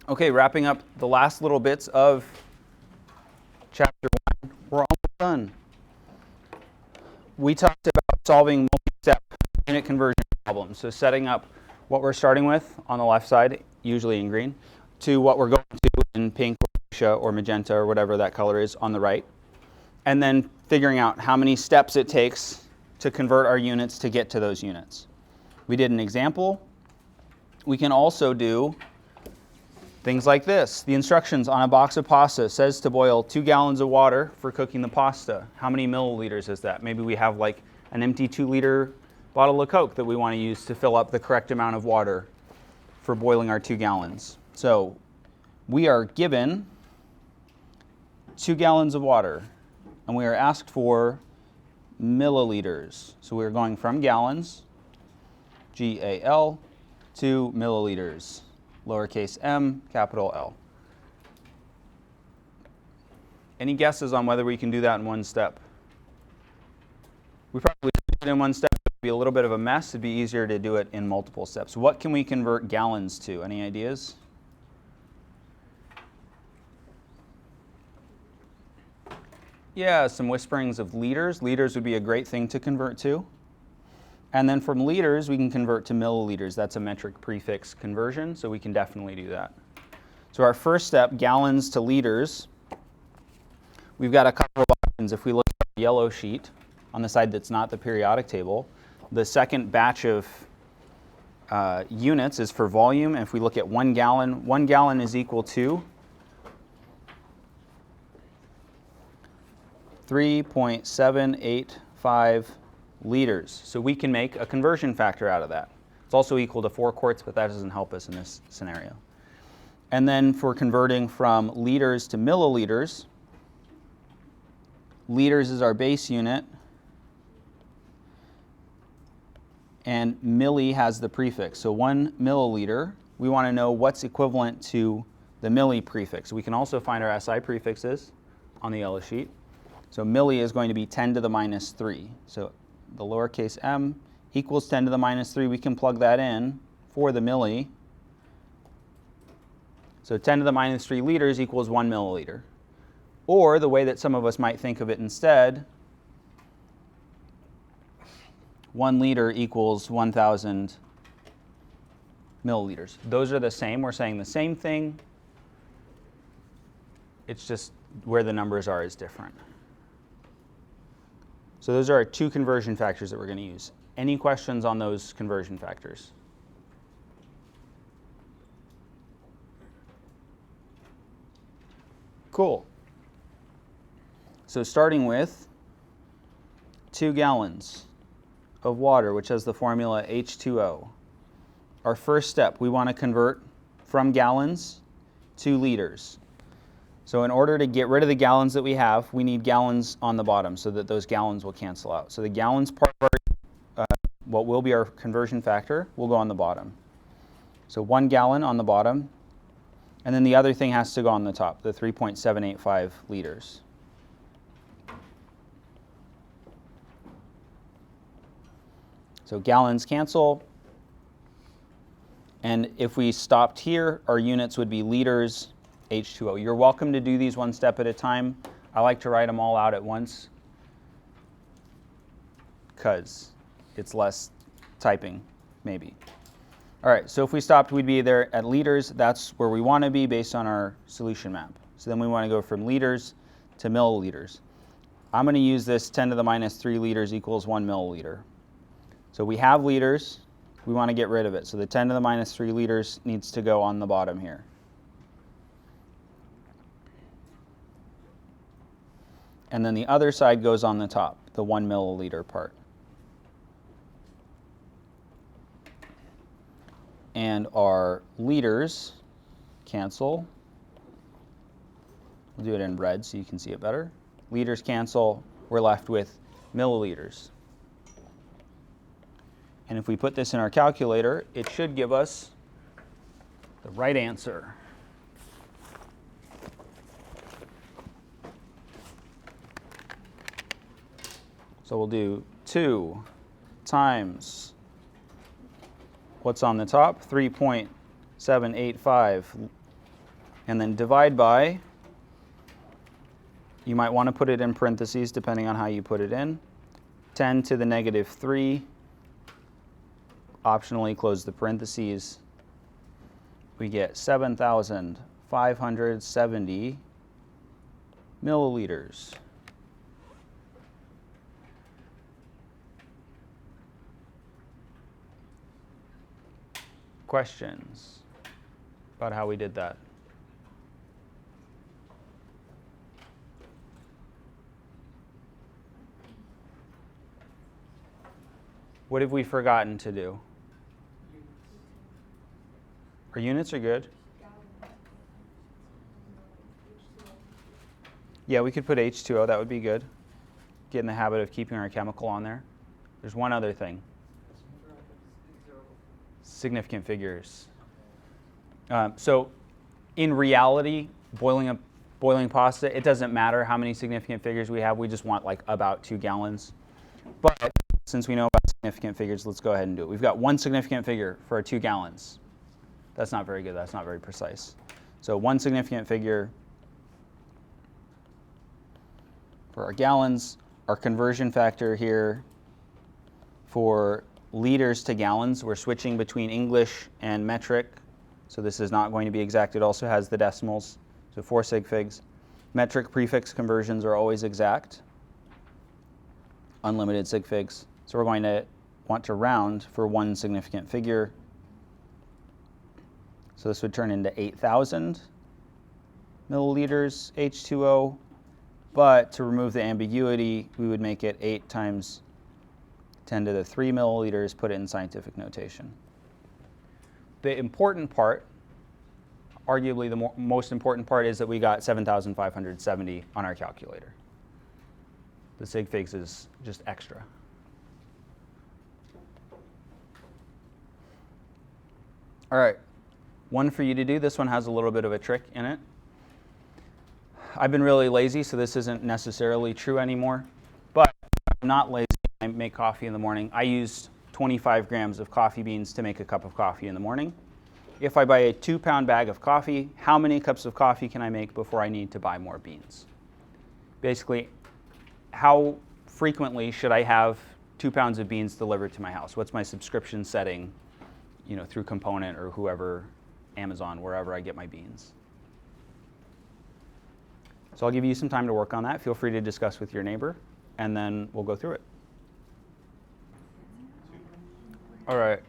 Okay, wrapping up the last little bits of chapter 1. We're almost done. We talked about solving multi-step unit conversion problems. So setting up what we're starting with on the left side, usually in green, to what we're going to in pink or fuchsia or magenta or whatever that color is on the right. And then figuring out how many steps it takes to convert our units to get to those units. We did an example. We can also do things like this. The instructions on a box of pasta says to boil 2 gallons of water for cooking the pasta. How many milliliters is that? Maybe we have like an empty 2-liter bottle of Coke that we want to use to fill up the correct amount of water for boiling our 2 gallons. So we are given 2 gallons of water, and we are asked for milliliters. So we are going from gallons, G-A-L, to milliliters, lowercase m, capital L. Any guesses on whether we can do that in one step? We probably could do it in one step. It would be a little bit of a mess. It'd be easier to do it in multiple steps. What can we convert gallons to? Any ideas? Yeah, some whisperings of liters. Liters would be a great thing to convert to. And then from liters, we can convert to milliliters. That's a metric prefix conversion, so we can definitely do that. So our first step, gallons to liters, we've got a couple of options. If we look at the yellow sheet on the side that's not the periodic table, the second batch of units is for volume. And if we look at 1 gallon is equal to 3.785 liters. So we can make a conversion factor out of that. It's also equal to 4 quarts, but that doesn't help us in this scenario. And then for converting from liters to milliliters, liters is our base unit, and milli has the prefix. So 1 milliliter, we want to know what's equivalent to the milli prefix. We can also find our SI prefixes on the yellow sheet. So milli is going to be 10 to the minus 3. So the lowercase m equals 10 to the minus 3. We can plug that in for the milli. So 10 to the minus 3 liters equals 1 milliliter. Or the way that some of us might think of it instead, 1 liter equals 1,000 milliliters. Those are the same. We're saying the same thing. It's just where the numbers are is different. So those are our 2 conversion factors that we're going to use. Any questions on those conversion factors? Cool. So starting with 2 gallons of water, which has the formula H2O. Our first step, we want to convert from gallons to liters. So in order to get rid of the gallons that we have, we need gallons on the bottom so that those gallons will cancel out. So the gallons part of our, what will be our conversion factor, will go on the bottom. So 1 gallon on the bottom, and then the other thing has to go on the top, the 3.785 liters. So gallons cancel, and if we stopped here, our units would be liters, H2O. You're welcome to do these one step at a time. I like to write them all out at once because it's less typing, maybe. All right, so if we stopped, we'd be there at liters. That's where we want to be based on our solution map. So then we want to go from liters to milliliters. I'm going to use this 10 to the minus 3 liters equals 1 milliliter. So we have liters. We want to get rid of it. So the 10 to the minus 3 liters needs to go on the bottom here. And then the other side goes on the top, the 1 milliliter part. And our liters cancel. We'll do it in red so you can see it better. Liters cancel. We're left with milliliters. And if we put this in our calculator, it should give us the right answer. So we'll do 2 times what's on the top, 3.785 and then divide by, you might want to put it in parentheses depending on how you put it in, 10 to the negative 3, optionally close the parentheses, we get 7,570 milliliters. Questions about how we did that? What have we forgotten to do? Our units are good. Yeah, we could put H2O, that would be good. Get in the habit of keeping our chemical on there. There's one other thing. Significant figures. So in reality, boiling pasta, it doesn't matter how many significant figures we have. We just want like about 2 gallons. But since we know about significant figures, let's go ahead and do it. We've got 1 significant figure for our 2 gallons. That's not very good. That's not very precise. So 1 significant figure for our gallons. Our conversion factor here for liters to gallons, we're switching between English and metric. So this is not going to be exact. It also has the decimals, so 4 sig figs. Metric prefix conversions are always exact. Unlimited sig figs. So we're going to want to round for 1 significant figure. So this would turn into 8,000 milliliters H2O. But to remove the ambiguity, we would make it 8 times 10 to the 3 milliliters, put it in scientific notation. The important part, arguably the most important part, is that we got 7,570 on our calculator. The sig figs is just extra. All right, one for you to do. This one has a little bit of a trick in it. I've been really lazy, so this isn't necessarily true anymore. But I'm not lazy. I make coffee in the morning. I use 25 grams of coffee beans to make a cup of coffee in the morning. If I buy a 2-pound bag of coffee, how many cups of coffee can I make before I need to buy more beans? Basically, how frequently should I have 2 pounds of beans delivered to my house? What's my subscription setting, through Component or whoever, Amazon, wherever I get my beans? So I'll give you some time to work on that. Feel free to discuss with your neighbor, and then we'll go through it. All right.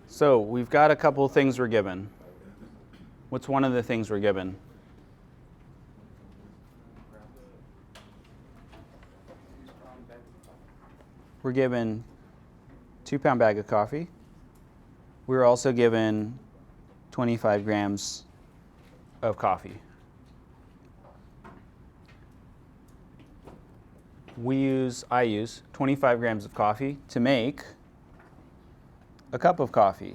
So we've got a couple of things we're given. What's one of the things we're given? We're given 2-pound bag of coffee. We're also given 25 grams of coffee. I use 25 grams of coffee to make a cup of coffee.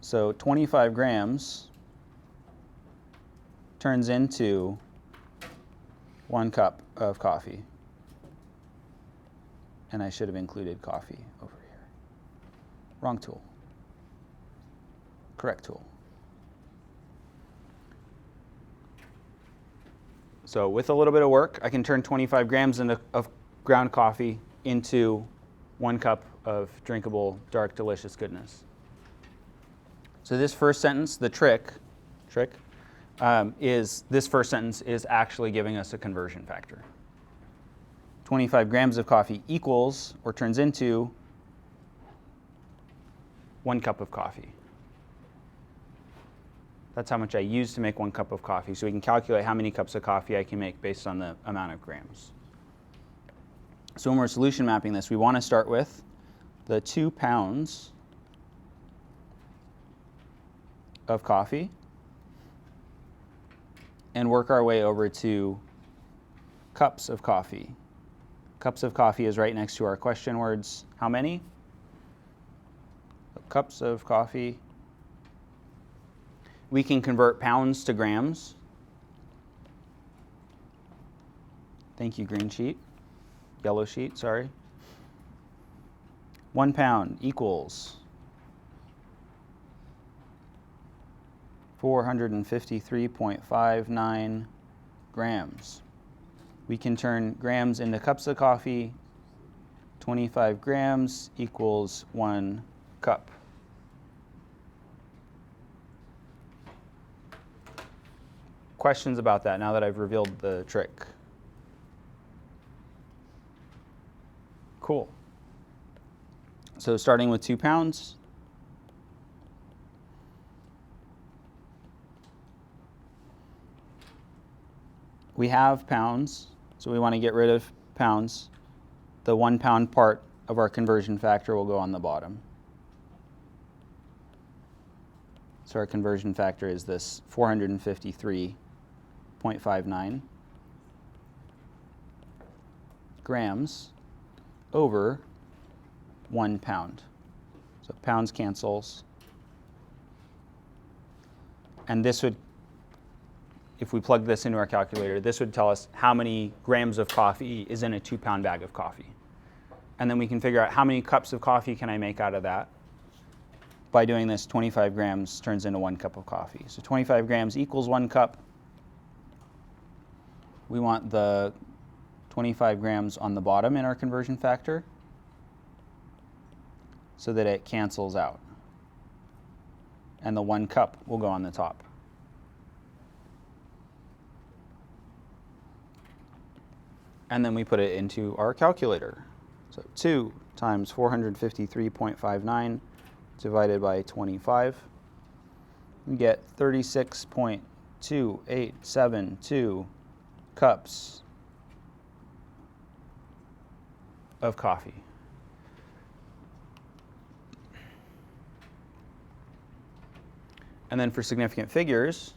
So 25 grams turns into 1 cup of coffee. And I should have included coffee over here. Wrong tool. Correct tool. So with a little bit of work, I can turn 25 grams of ground coffee into 1 cup of drinkable, dark, delicious goodness. So this first sentence, the trick is this first sentence is actually giving us a conversion factor. 25 grams of coffee equals, or turns into, 1 cup of coffee. That's how much I use to make 1 cup of coffee. So we can calculate how many cups of coffee I can make based on the amount of grams. So when we're solution mapping this, we want to start with the 2 pounds of coffee and work our way over to cups of coffee. Cups of coffee is right next to our question words. How many? Cups of coffee. We can convert pounds to grams. Thank you, green sheet. Yellow sheet, sorry. 1 pound equals 453.59 grams. We can turn grams into cups of coffee. 25 grams equals 1 cup. Questions about that now that I've revealed the trick? Cool. So starting with 2 pounds. We have pounds, so we want to get rid of pounds. The 1 pound part of our conversion factor will go on the bottom. So our conversion factor is this 453.59 grams over 1 pound. So pounds cancels. And this would, if we plug this into our calculator, this would tell us how many grams of coffee is in a 2 pound bag of coffee. And then we can figure out how many cups of coffee can I make out of that. By doing this, 25 grams turns into 1 cup of coffee. So 25 grams equals 1 cup. We want the 25 grams on the bottom in our conversion factor so that it cancels out. And the 1 cup will go on the top. And then we put it into our calculator. So 2 times 453.59 divided by 25. We get 36.2872 cups of coffee. And then for significant figures,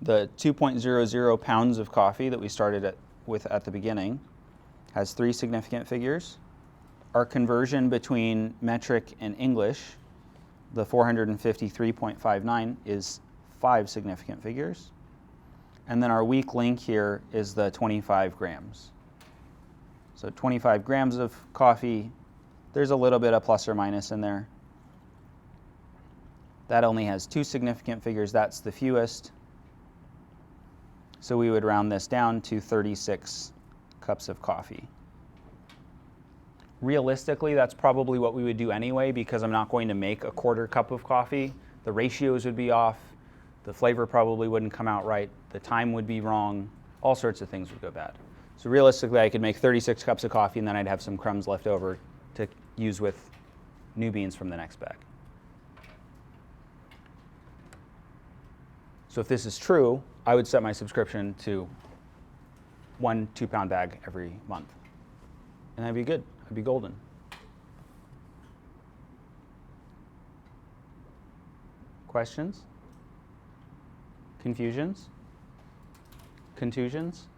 the 2.00 pounds of coffee that we started with at the beginning has 3 significant figures. Our conversion between metric and English, the 453.59, is 5 significant figures. And then our weak link here is the 25 grams. So 25 grams of coffee, there's a little bit of plus or minus in there. That only has 2 significant figures. That's the fewest. So we would round this down to 36 cups of coffee. Realistically, that's probably what we would do anyway, because I'm not going to make a 1/4 cup of coffee. The ratios would be off. The flavor probably wouldn't come out right. The time would be wrong. All sorts of things would go bad. So realistically, I could make 36 cups of coffee, and then I'd have some crumbs left over to use with new beans from the next bag. So if this is true, I would set my subscription to 1 2-pound bag every month. And that'd be good. I'd be golden. Questions? Confusions? Contusions?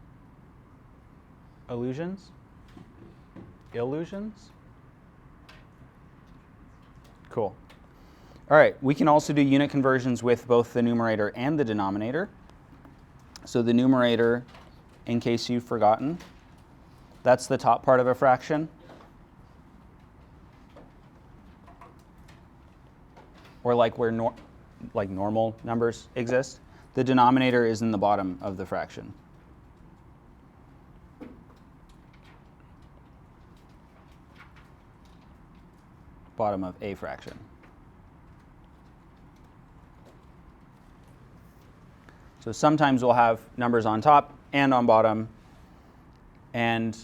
Illusions? Illusions? Cool. All right, we can also do unit conversions with both the numerator and the denominator. So the numerator, in case you've forgotten, that's the top part of a fraction. Or like where normal numbers exist. The denominator is in the bottom of the fraction. Bottom of a fraction. So sometimes we'll have numbers on top and on bottom, and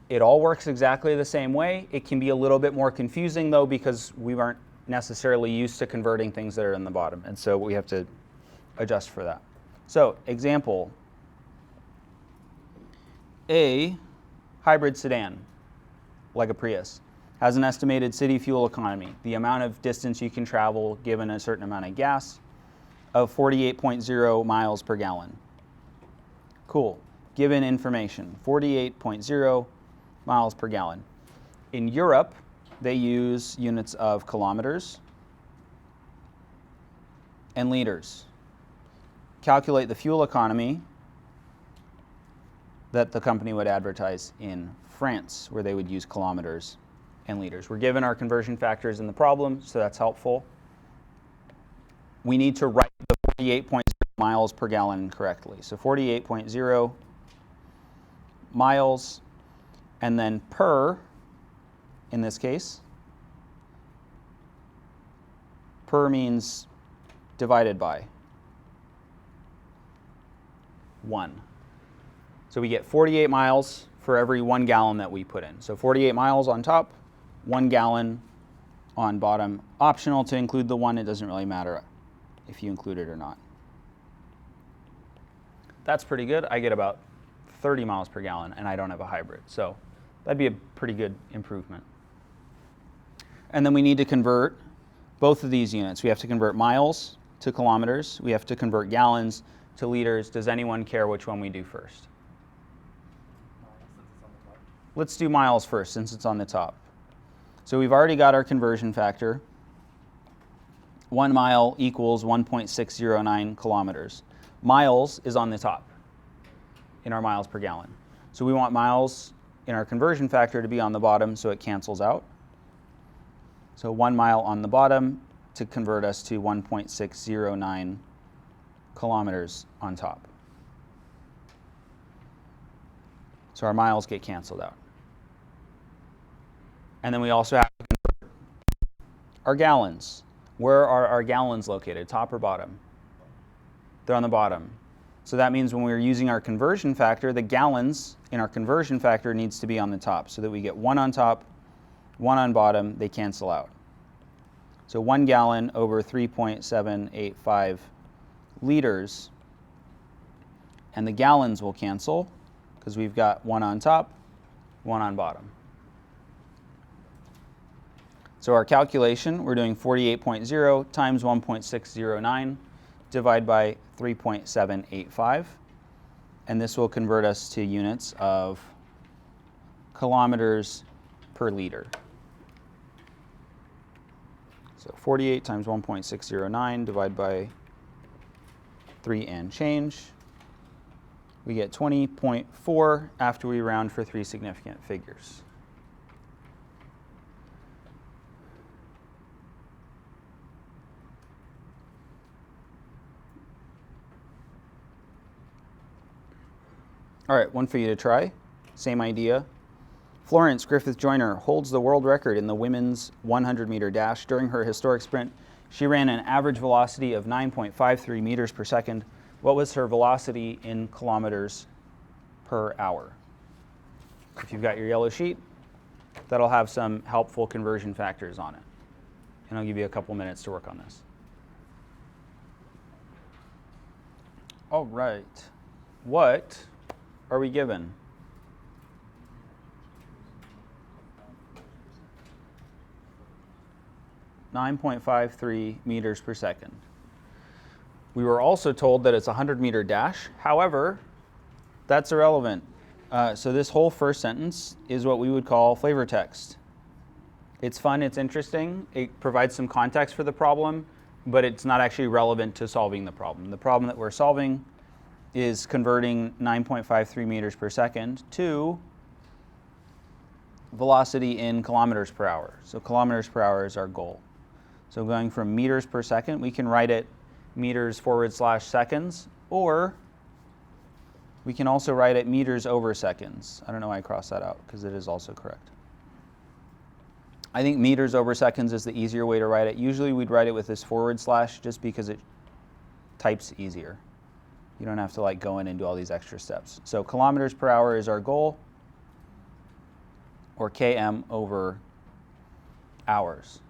it all works exactly the same way. It can be a little bit more confusing though, because we aren't necessarily used to converting things that are in the bottom, and so we have to adjust for that. So example, a hybrid sedan, like a Prius, has an estimated city fuel economy, the amount of distance you can travel given a certain amount of gas, of 48.0 miles per gallon. Cool. Given information, 48.0 miles per gallon. In Europe, they use units of kilometers and liters. Calculate the fuel economy that the company would advertise in France, where they would use kilometers and liters. We're given our conversion factors in the problem, so that's helpful. we need to write the 48.0 miles per gallon correctly. So 48.0 miles, and then per, in this case, per means divided by 1. So we get 48 miles for every 1 gallon that we put in. So 48 miles on top, 1 gallon on bottom. Optional to include the 1, it doesn't really matter if you include it or not. That's pretty good. I get about 30 miles per gallon, and I don't have a hybrid. So that'd be a pretty good improvement. And then we need to convert both of these units. We have to convert miles to kilometers. We have to convert gallons to liters. Does anyone care which one we do first? Let's do miles first, since it's on the top. So we've already got our conversion factor. 1 mile equals 1.609 kilometers. Miles is on the top in our miles per gallon. So we want miles in our conversion factor to be on the bottom so it cancels out. So 1 mile on the bottom to convert us to 1.609 kilometers on top. So our miles get canceled out. And then we also have to convert our gallons. Where are our gallons located, top or bottom? They're on the bottom. So that means when we're using our conversion factor, the gallons in our conversion factor needs to be on the top so that we get 1 on top, 1 on bottom, they cancel out. So 1 gallon over 3.785 liters, and the gallons will cancel because we've got 1 on top, 1 on bottom. So our calculation, we're doing 48.0 times 1.609 divided by 3.785, and this will convert us to units of kilometers per liter. So 48 times 1.609 divided by 3 and change. We get 20.4 after we round for 3 significant figures. All right, one for you to try. Same idea. Florence Griffith Joyner holds the world record in the women's 100-meter dash. During her historic sprint, she ran an average velocity of 9.53 meters per second. What was her velocity in kilometers per hour? If you've got your yellow sheet, that'll have some helpful conversion factors on it. And I'll give you a couple minutes to work on this. All right. What are we given? .53 meters per second. We were also told that it's a 100-meter dash. However, that's irrelevant. So this whole first sentence is what we would call flavor text. It's fun, it's interesting, it provides some context for the problem, but it's not actually relevant to solving the problem. The problem that we're solving is converting 9.53 meters per second to velocity in kilometers per hour. So kilometers per hour is our goal. So going from meters per second, we can write it meters / seconds, or we can also write it meters over seconds. I don't know why I crossed that out because it is also correct. I think meters over seconds is the easier way to write it. Usually we'd write it with this / just because it types easier. You don't have to like go in and do all these extra steps. So kilometers per hour is our goal, or km over hours.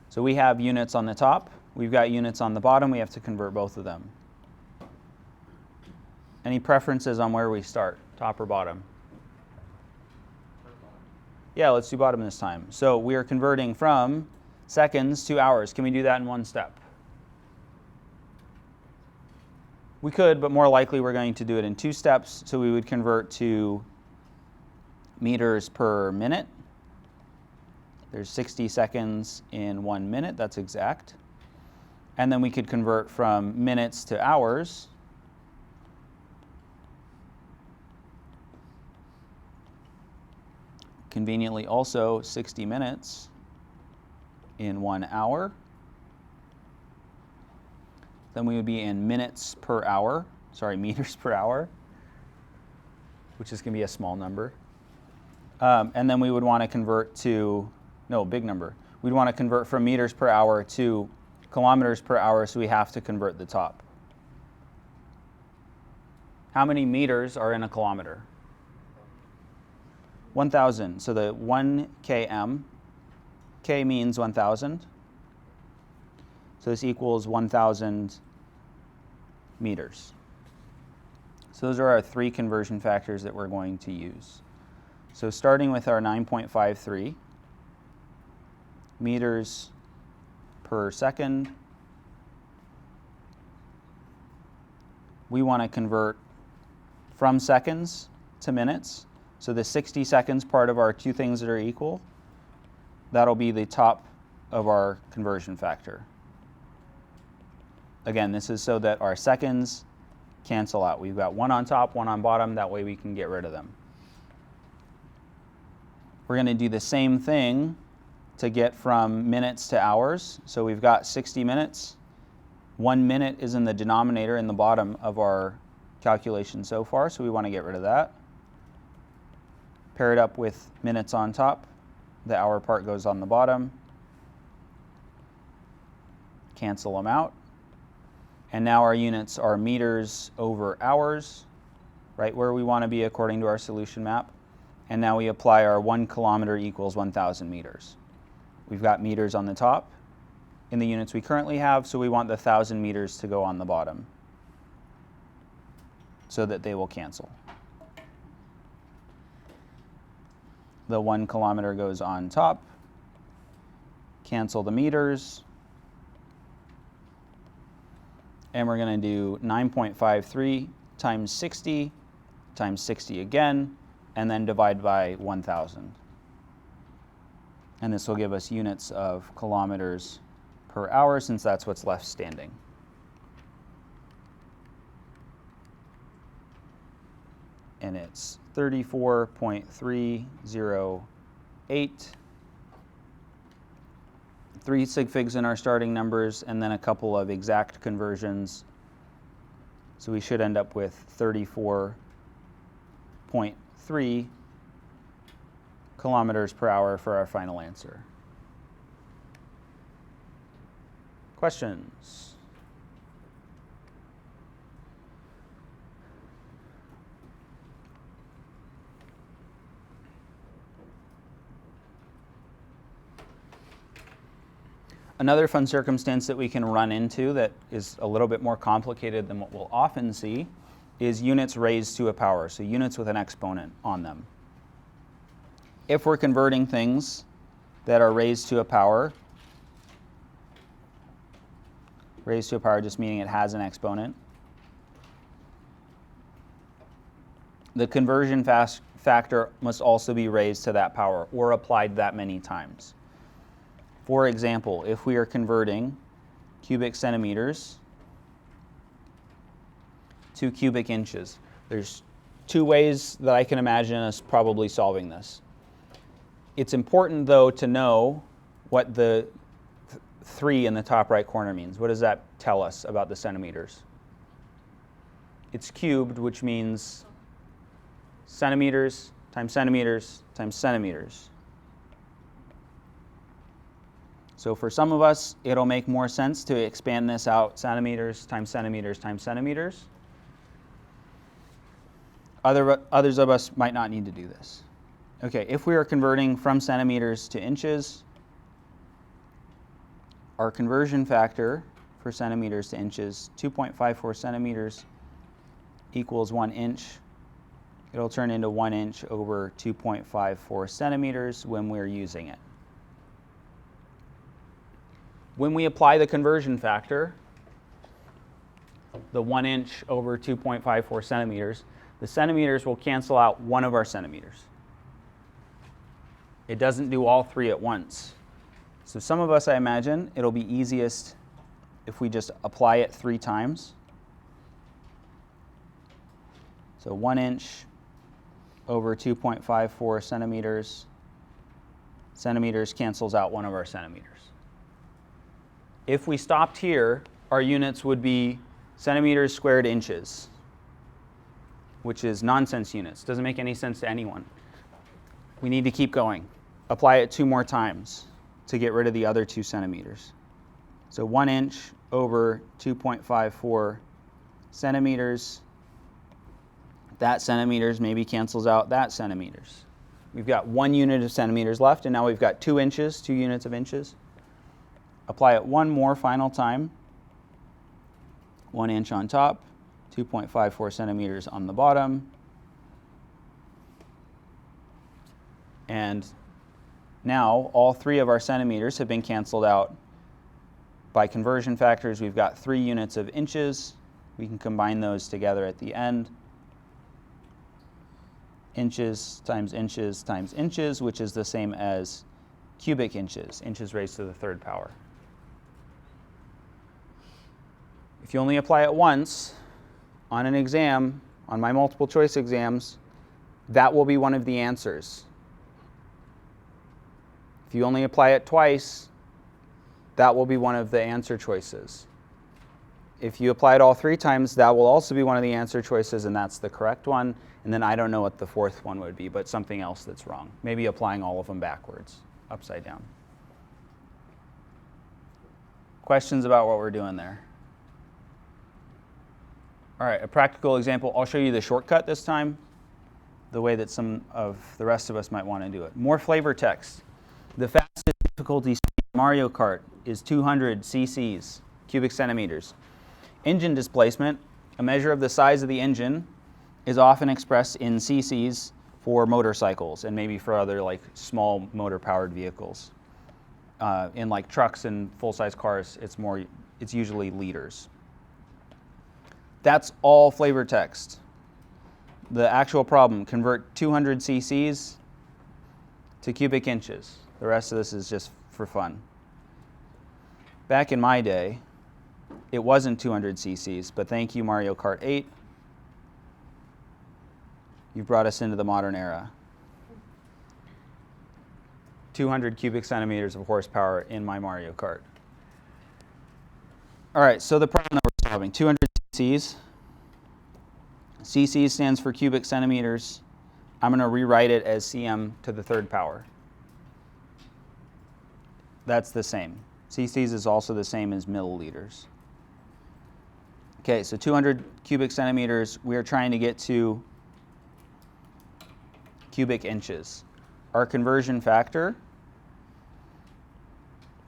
So we have units on the top, we've got units on the bottom, we have to convert both of them. Any preferences on where we start, top or bottom? Yeah, let's do bottom this time. So we are converting from seconds to hours. Can we do that in one step? We could, but more likely we're going to do it in 2 steps. So we would convert to meters per minute. There's 60 seconds in 1 minute, that's exact. And then we could convert from minutes to hours. Conveniently also 60 minutes in 1 hour. then we would be in meters per hour, which is going to be a small number. And then we would want to convert to, big number. We'd want to convert from meters per hour to kilometers per hour, so we have to convert the top. How many meters are in a kilometer? 1,000. So the 1 km, K means 1,000. So this equals 1,000 meters. So those are our three conversion factors that we're going to use. So starting with our 9.53 meters per second, we want to convert from seconds to minutes. So the 60 seconds part of our two things that are equal, that'll be the top of our conversion factor. Again, this is so that our seconds cancel out. We've got one on top, one on bottom, that way we can get rid of them. We're going to do the same thing to get from minutes to hours. So we've got 60 minutes. 1 minute is in the denominator in the bottom of our calculation so far, so we want to get rid of that. Pair it up with minutes on top. The hour part goes on the bottom. Cancel them out. And now our units are meters over hours, right where we want to be according to our solution map. And now we apply our 1 kilometer equals 1,000 meters. We've got meters on the top in the units we currently have, so we want the 1,000 meters to go on the bottom so that they will cancel. The 1 kilometer goes on top. Cancel the meters. And we're going to do 9.53 times 60 again, and then divide by 1,000. And this will give us units of kilometers per hour, since that's what's left standing. And it's 34.308. 3 sig figs in our starting numbers, and then a couple of exact conversions. So we should end up with 34.3 kilometers per hour for our final answer. Questions? Another fun circumstance that we can run into that is a little bit more complicated than what we'll often see is units raised to a power, so units with an exponent on them. If we're converting things that are raised to a power just meaning it has an exponent, the conversion factor must also be raised to that power or applied that many times. For example, if we are converting cubic centimeters to cubic inches, there's two ways that I can imagine us probably solving this. It's important, though, to know what the 3 in the top right corner means. What does that tell us about the centimeters? It's cubed, which means centimeters times centimeters times centimeters. So for some of us, it'll make more sense to expand this out centimeters times centimeters times centimeters. Others of us might not need to do this. Okay, if we are converting from centimeters to inches, our conversion factor for centimeters to inches, 2.54 centimeters equals 1 inch. It'll turn into 1 inch over 2.54 centimeters when we're using it. When we apply the conversion factor, the 1 inch over 2.54 centimeters, the centimeters will cancel out one of our centimeters. It doesn't do all 3 at once. So some of us, I imagine, it'll be easiest if we just apply it 3 times. So 1 inch over 2.54 centimeters. Centimeters cancels out one of our centimeters. If we stopped here our units would be centimeters squared inches, which is nonsense units. Doesn't make any sense to anyone. We need to keep going. Apply it 2 more times to get rid of the other 2 centimeters. So 1 inch over 2.54 centimeters. That centimeters maybe cancels out that centimeters. We've got 1 unit of centimeters left, and now we've got 2 inches, 2 units of inches. Apply it 1 more final time. 1 inch on top, 2.54 centimeters on the bottom. And now all 3 of our centimeters have been canceled out. By conversion factors, we've got 3 units of inches. We can combine those together at the end. Inches times inches times inches, which is the same as cubic inches, inches raised to the 3rd power. If you only apply it once on an exam, on my multiple choice exams, that will be one of the answers. If you only apply it twice, that will be one of the answer choices. If you apply it all 3 times, that will also be one of the answer choices, and that's the correct one. And then I don't know what the 4th one would be, but something else that's wrong. Maybe applying all of them backwards, upside down. Questions about what we're doing there? All right, a practical example. I'll show you the shortcut this time, the way that some of the rest of us might want to do it. More flavor text. The fastest difficulty speed in Mario Kart is 200 cc's, cubic centimeters. Engine displacement, a measure of the size of the engine, is often expressed in cc's for motorcycles and maybe for other like small motor-powered vehicles. In like trucks and full-size cars, it's usually liters. That's all flavor text. The actual problem, convert 200 cc's to cubic inches. The rest of this is just for fun. Back in my day, it wasn't 200 cc's, but thank you, Mario Kart 8. You've brought us into the modern era. 200 cubic centimeters of horsepower in my Mario Kart. All right, so the problem that we're solving, 200 cc's. cc stands for cubic centimeters. I'm going to rewrite it as cm to the 3rd power. That's the same. cc's is also the same as milliliters. Okay, so 200 cubic centimeters, we are trying to get to cubic inches. Our conversion factor,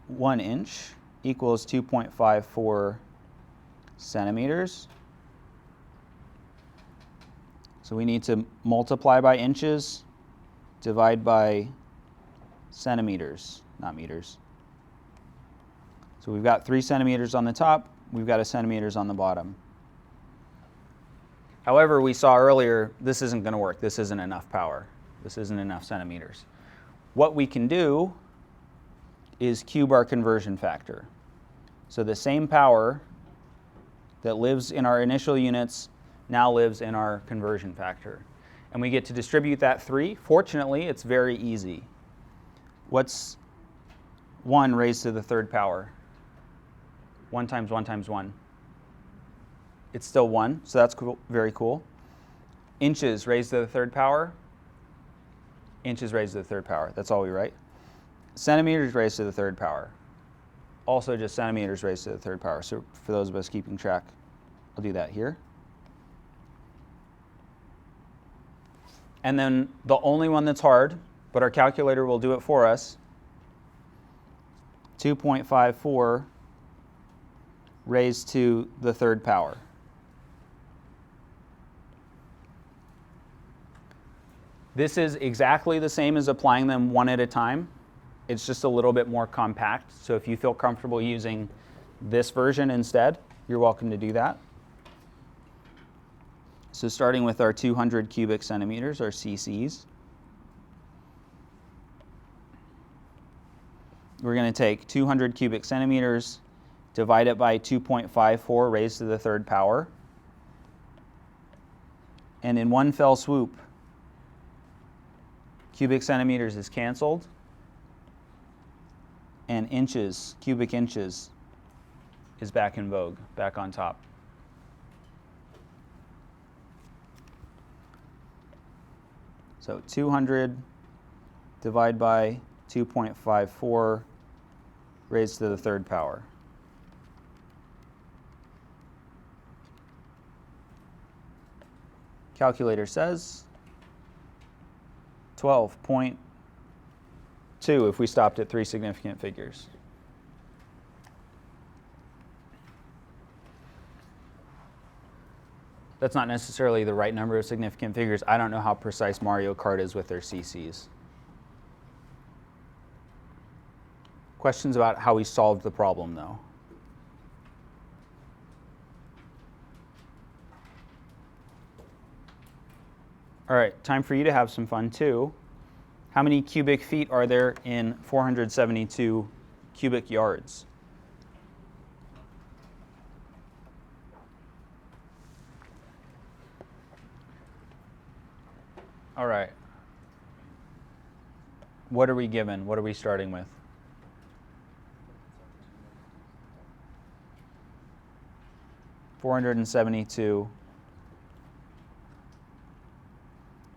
1 inch equals 2.54 centimeters. So we need to multiply by inches, divide by centimeters, not meters. So we've got 3 centimeters on the top, we've got 1 centimeters on the bottom. However, we saw earlier, this isn't going to work. This isn't enough power. This isn't enough centimeters. What we can do is cube our conversion factor. So the same power that lives in our initial units now lives in our conversion factor. And we get to distribute that 3. Fortunately, it's very easy. What's 1 raised to the 3rd power? 1 times 1 times 1. It's still 1, so that's cool, very cool. Inches raised to the 3rd power. Inches raised to the 3rd power. That's all we write. Centimeters raised to the 3rd power. Also just centimeters raised to the 3rd power. So for those of us keeping track, I'll do that here. And then the only one that's hard, but our calculator will do it for us, 2.54 raised to the 3rd power. This is exactly the same as applying them one at a time. It's just a little bit more compact. So if you feel comfortable using this version instead, you're welcome to do that. So starting with our 200 cubic centimeters, our cc's, we're going to take 200 cubic centimeters, divide it by 2.54 raised to the 3rd power, and in one fell swoop, cubic centimeters is canceled, and inches, cubic inches, is back in vogue, back on top. So 200 divided by 2.54 raised to the third power. Calculator says 12.2 if we stopped at 3 significant figures. That's not necessarily the right number of significant figures. I don't know how precise Mario Kart is with their CCs. Questions about how we solved the problem, though? All right, time for you to have some fun, too. How many cubic feet are there in 472 cubic yards? All right. What are we given? What are we starting with? (472)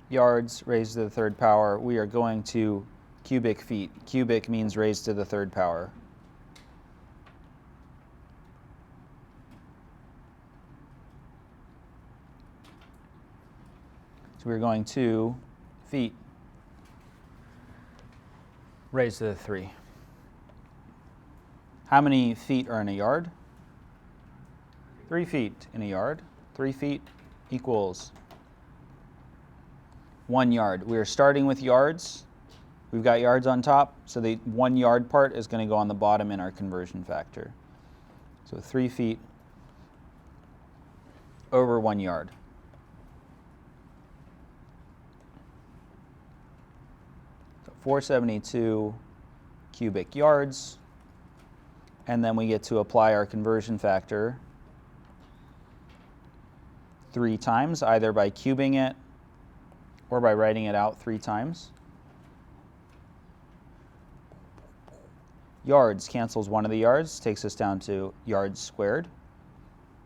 yards raised to the third power. We are going to cubic feet. Cubic means raised to the third power. So we're going to feet raised to the 3. How many feet are in a yard? 3 feet in a yard. 3 feet equals 1 yard. We are starting with yards. We've got yards on top, so the 1 yard part is going to go on the bottom in our conversion factor. So 3 feet over 1 yard. So 472 cubic yards, and then we get to apply our conversion factor 3 times, either by cubing it or by writing it out 3 times. Yards cancels one of the yards, takes us down to yards squared.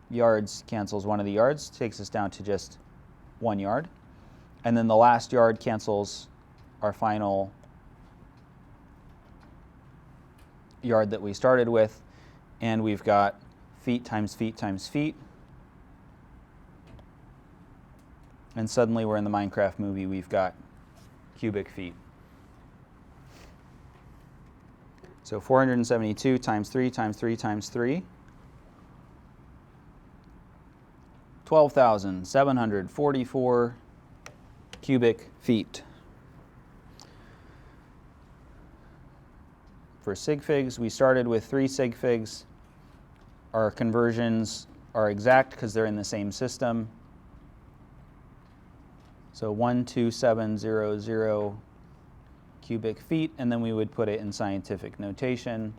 Yards cancels one of the yards, takes us down to just 1 yard. And then the last yard cancels our final yard that we started with, and we've got feet times feet times feet. And suddenly we're in the Minecraft movie, we've got cubic feet. So 472 times 3 times 3 times 3. 12,744 cubic feet. For sig figs, we started with 3 sig figs. Our conversions are exact because they're in the same system. So 12700 cubic feet, and then we would put it in scientific notation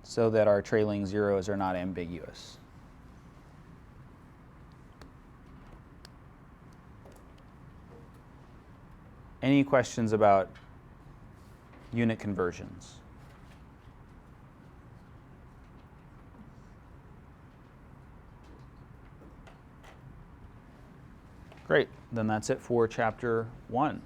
so that our trailing zeros are not ambiguous. Any questions about unit conversions? Great, then that's it for chapter 1.